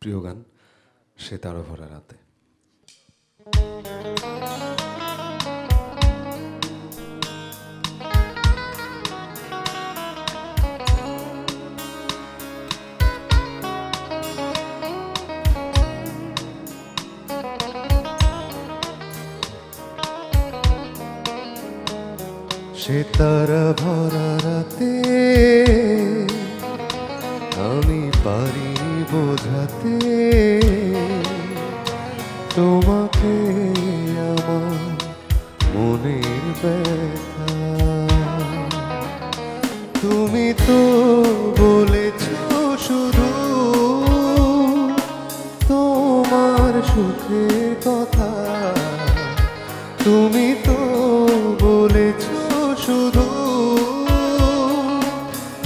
প্রিয় গান সে তারা ভরা রাতে। সে তারা ভরা রাতে আমি পারিনি বোঝাতে তোমাকে আমার মনের ব্যথা। তুমি তো বলেছ শুধু তোমার সুখের কথা, তুমি তো বলেছ শুধু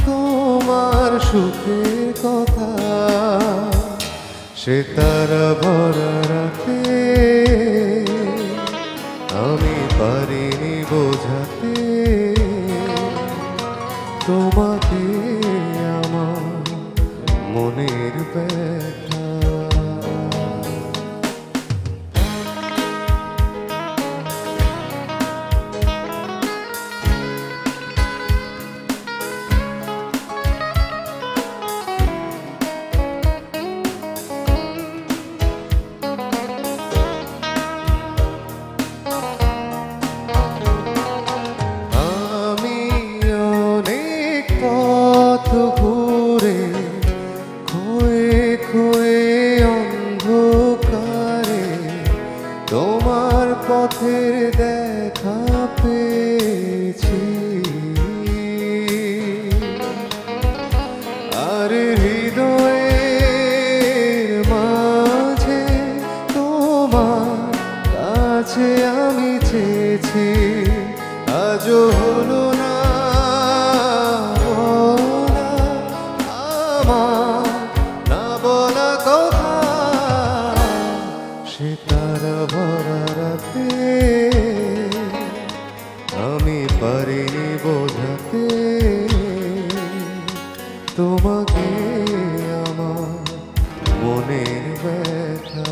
তোমার সুখের কথা। সে তারা ভরা রাতে আমি পারিনি বোঝাতে তোমাকে আমার মনের ব্যথা। পথ ঘুরে খোয়ে খোয়ে অন্ধকারে তোমার পথের দেখা পেয়েছি, আর হৃদয়ের মাঝে তোমার কাছে আমি চেয়েছি। আজও হলো না না বলা কথা, সে তারা ভরা রাতে আমি পারিনি বোঝাতে তোমাকে আমার মনের ব্যথা।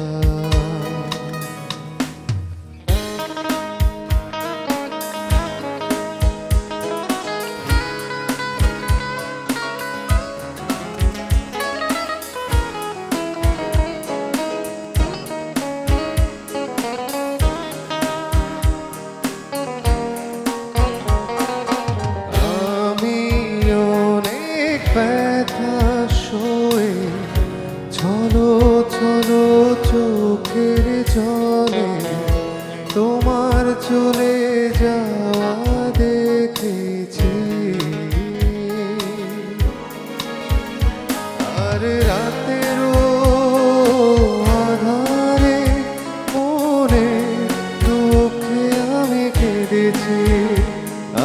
ব্যথা সয়ে চলো চলো চোখের জলে তোমার চলে যাওয়া দেখেছি, আর রাতেরও আধারে মনে দুঃখে আমি কেঁদেছি।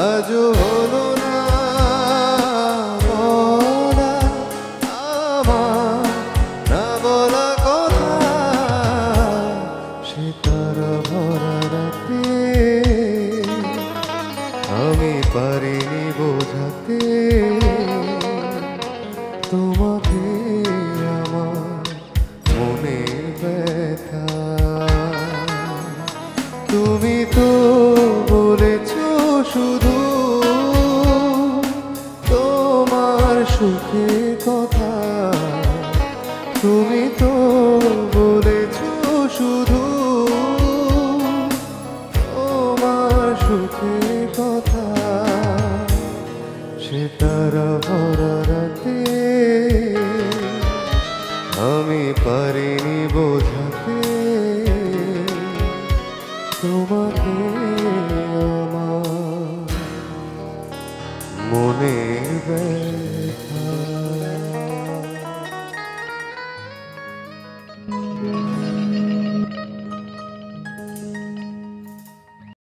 আজও হলো না বলা কথা, সে তারা ভরা রাতে আমি পারিনি বোঝাতে তোমাকে আমার মনের ব্যথা। তুমি তো বলেছ শুধু তোমার সুখের কথা, তুমি তো বলেছ শুধু তোমার সুখের কথা। সে তারা